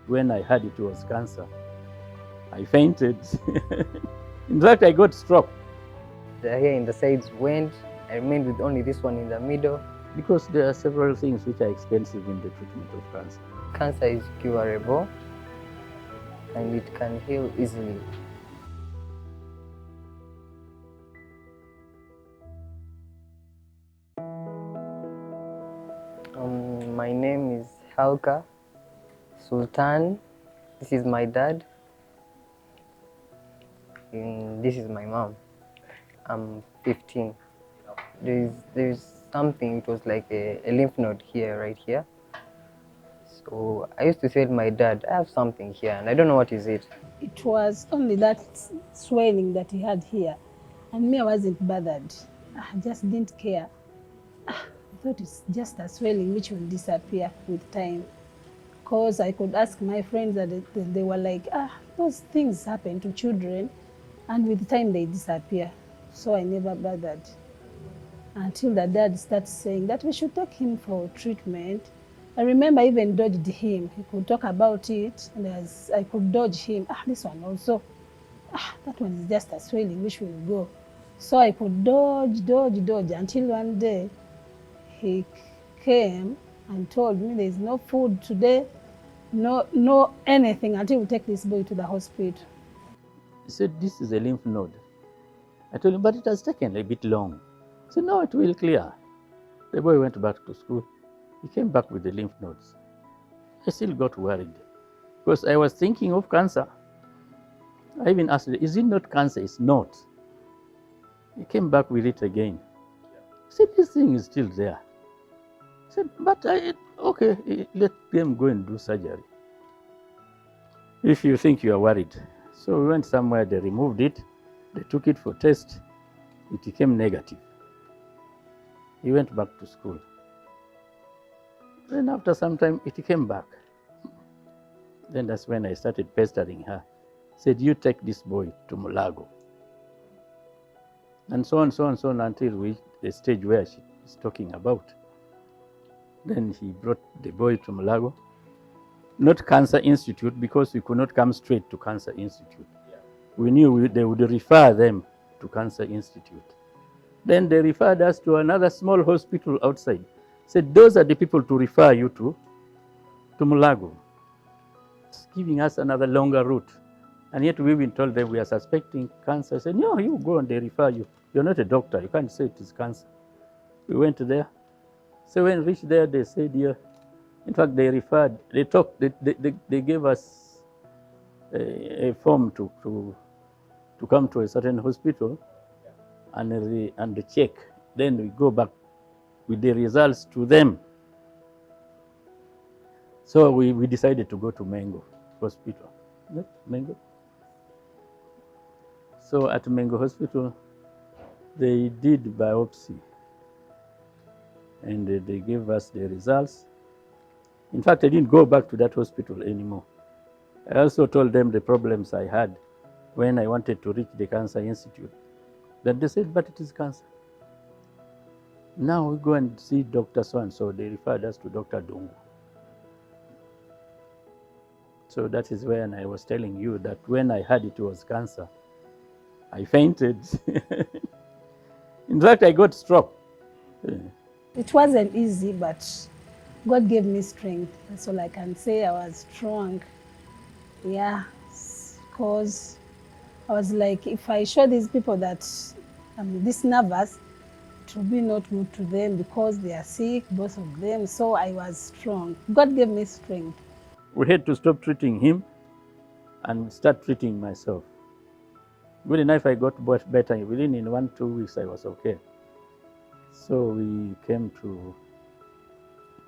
when I heard it was cancer, I fainted. In fact, I got stroke. The hair in the sides went. I remained with only this one in the middle. Because there are several things which are expensive in the treatment of cancer. Cancer is curable and it can heal easily. My name is Alka Sultan. This is my dad. And this is my mom. I'm 15. There's something, it was like a lymph node here, right here. So I used to tell my dad, I have something here and I don't know what is it. It was only that swelling that he had here. And me, I wasn't bothered. I just didn't care. I thought it's just a swelling which will disappear with time. Because I could ask my friends that they were like, those things happen to children and with time they disappear. So I never bothered. Until the dad starts saying that we should take him for treatment. I remember I even dodged him. He could talk about it, and as I could dodge him, this one also. That one is just a swelling which will go. So I could dodge until one day he came and told me there is no food today, no anything until we take this boy to the hospital. He said, this is a lymph node. I told him, but it has taken a bit long. He said, no, it will clear. The boy went back to school. He came back with the lymph nodes. I still got worried because I was thinking of cancer. I even asked him, is it not cancer? It's not. He came back with it again. He said, this thing is still there. I said, but okay, let them go and do surgery if you think you are worried. So we went somewhere, they removed it, they took it for test, it became negative. He went back to school. Then after some time, it came back. Then that's when I started pestering her. Said, you take this boy to Mulago. And so on until we reached the stage where she is talking about. Then he brought the boy to Mulago. Not Cancer Institute, because we could not come straight to Cancer Institute. We knew they would refer them to Cancer Institute. Then they referred us to another small hospital outside. Said, those are the people to refer you to Mulago. It's giving us another longer route. And yet we've been told that we are suspecting cancer. I said, no, you go and they refer you. You're not a doctor. You can't say it is cancer. We went there. So when we reached there, they said, yeah. In fact, they referred, they talked, they gave us a form to come to a certain hospital and check. Then we go back with the results to them. So we decided to go to Mengo Hospital. Mengo. So at Mengo Hospital, they did biopsy and they gave us the results. In fact, I didn't go back to that hospital anymore. I also told them the problems I had when I wanted to reach the Cancer Institute. Then they said, but it is cancer. Now we go and see Dr. So-and-so. They referred us to Dr. Dungu. So that is when I was telling you that when I heard it was cancer, I fainted. In fact, I got stroke. It wasn't easy, but God gave me strength. That's all I can say. I was strong. Yeah, because I was like, if I show these people that I'm this nervous, it will be not good to them because they are sick, both of them. So I was strong. God gave me strength. We had to stop treating him and start treating myself. Good enough, I got better. Within 1-2 weeks, I was okay. So we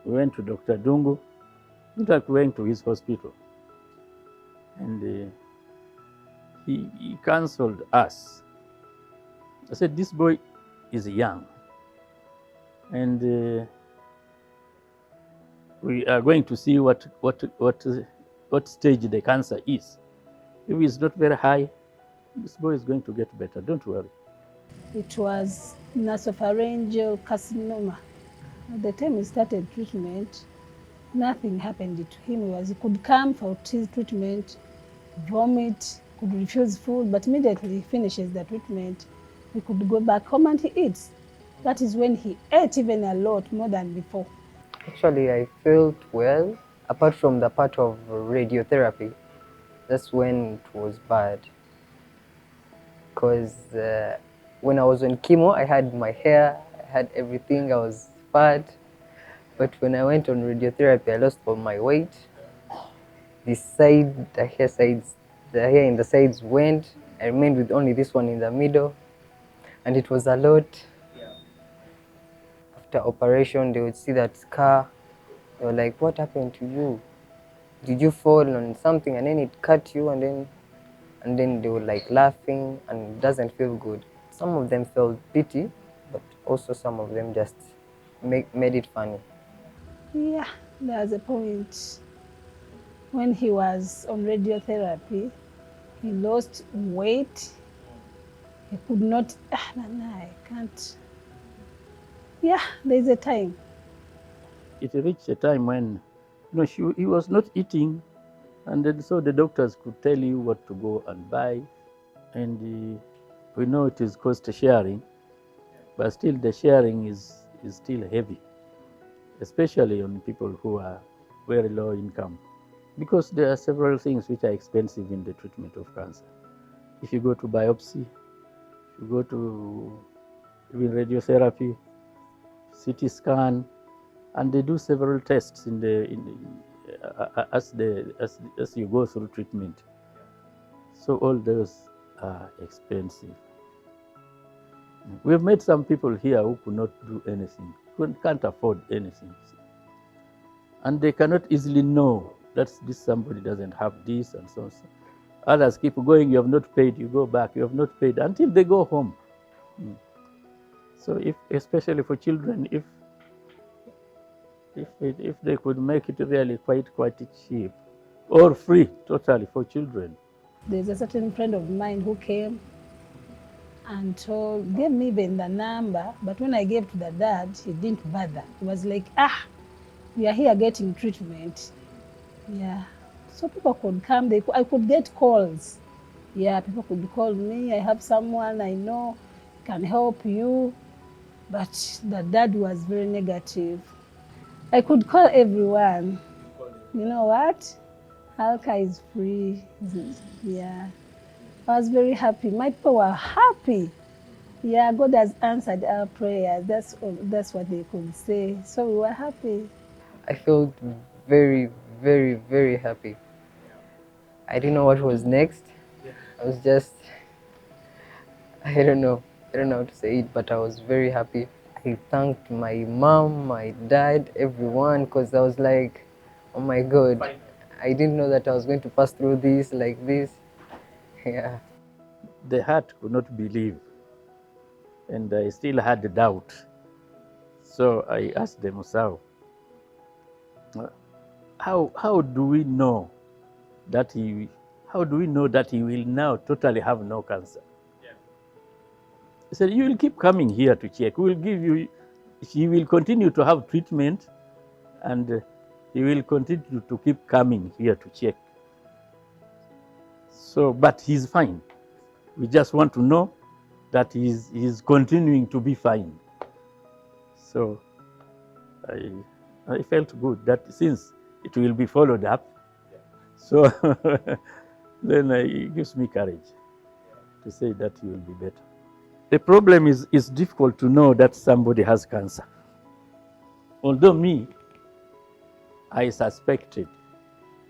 went to Dr. Dungu. In fact, we went to his hospital. And he counseled us. I said, this boy is young. And we are going to see what stage the cancer is. If it's not very high, this boy is going to get better. Don't worry. It was Nasopharyngeal Carcinoma. At the time we started treatment, Nothing happened to him. He could come for treatment, vomit, could refuse food, but immediately he finishes the treatment, he could go back home and he eats. That is when he ate even a lot more than before. Actually, I felt well, apart from the part of radiotherapy. That's when it was bad. Because when I was on chemo, I had my hair, I had everything, I was fat. But when I went on radiotherapy, I lost all my weight. The hair in the sides went. I remained with only this one in the middle, and it was a lot. After operation, they would see that scar. They were like, "What happened to you? Did you fall on something and then it cut you?" And then they were like laughing, and it doesn't feel good. Some of them felt pity, but also some of them just made it funny. Yeah, there's a point when he was on radiotherapy, he lost weight. He could not, I can't. Yeah, there's a time. It reached a time when he was not eating, and then so the doctors could tell you what to go and buy. And we know it is cost sharing, but still the sharing is still heavy, especially on people who are very low income, because there are several things which are expensive in the treatment of cancer. If you go to biopsy, if you go to even radiotherapy, CT scan, and they do several tests as you go through treatment. So all those are expensive. We've met some people here who could not do anything, can't afford anything, and they cannot easily know that this somebody doesn't have this and so on. Others keep going. You have not paid. You go back. You have not paid until they go home. So, especially for children, if they could make it really quite cheap or free totally for children. There's a certain friend of mine who came and gave me even the number, but when I gave to the dad, he didn't bother. He was like, we are here getting treatment. Yeah. So people could come, I could get calls. Yeah, people could call me, I have someone I know can help you. But the dad was very negative. I could call everyone. You know what? Alka is free. Yeah. I was very happy. My people were happy. Yeah, God has answered our prayers. That's what they could say. So we were happy. I felt very, very, very happy. I didn't know what was next. I was just, I don't know how to say it, but I was very happy. I thanked my mom, my dad, everyone, because I was like, oh my God, I didn't know that I was going to pass through this like this. Yeah. The heart could not believe, and I still had the doubt. So I asked them, so how do we know that he will now totally have no cancer? Yeah. He said, you will keep coming here to check. We will give you, he will continue to have treatment, and he will continue to keep coming here to check. So, but he's fine. We just want to know that he's continuing to be fine. So I felt good that since it will be followed up, so then it gives me courage to say that he will be better. The problem is it's difficult to know that somebody has cancer. Although I suspected,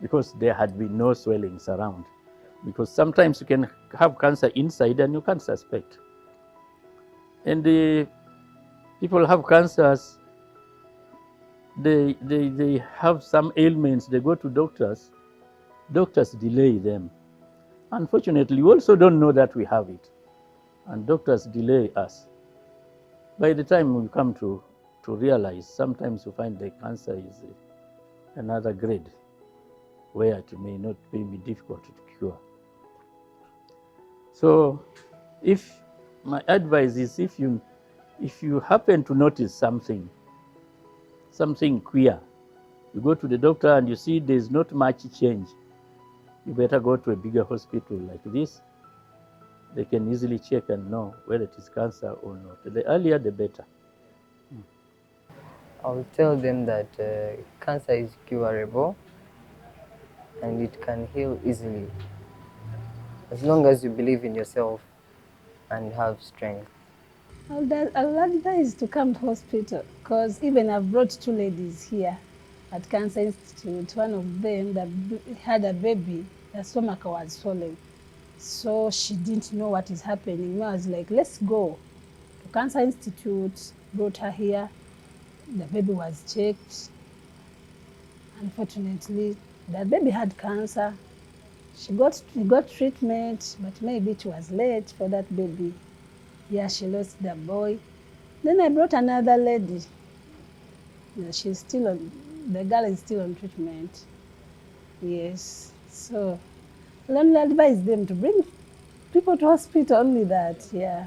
because there had been no swellings around. Because sometimes you can have cancer inside and you can't suspect. And the people have cancers, they have some ailments, they go to doctors delay them. Unfortunately, we also don't know that we have it, and doctors delay us. By the time we come to realize, sometimes you find the cancer is another grade where it may not be difficult to cure. So my advice is, if you happen to notice something queer, You go to the doctor and you see there's not much change, you better go to a bigger hospital like this. They can easily check and know whether it is cancer or not. The earlier, the better. I'll tell them that cancer is curable and it can heal easily as long as you believe in yourself and have strength. I'll advise to come to hospital because even I've brought 2 ladies here at Cancer Institute. One of them that had a baby, her stomach was swollen. So she didn't know what is happening. I was like, let's go to Cancer Institute, brought her here. The baby was checked. Unfortunately, the baby had cancer. She got treatment, but maybe it was late for that baby. Yeah, she lost the boy. Then I brought another lady. Yeah, she's still on, the girl is still on treatment. Yes, so I'll only advise them to bring people to hospital, only that, yeah.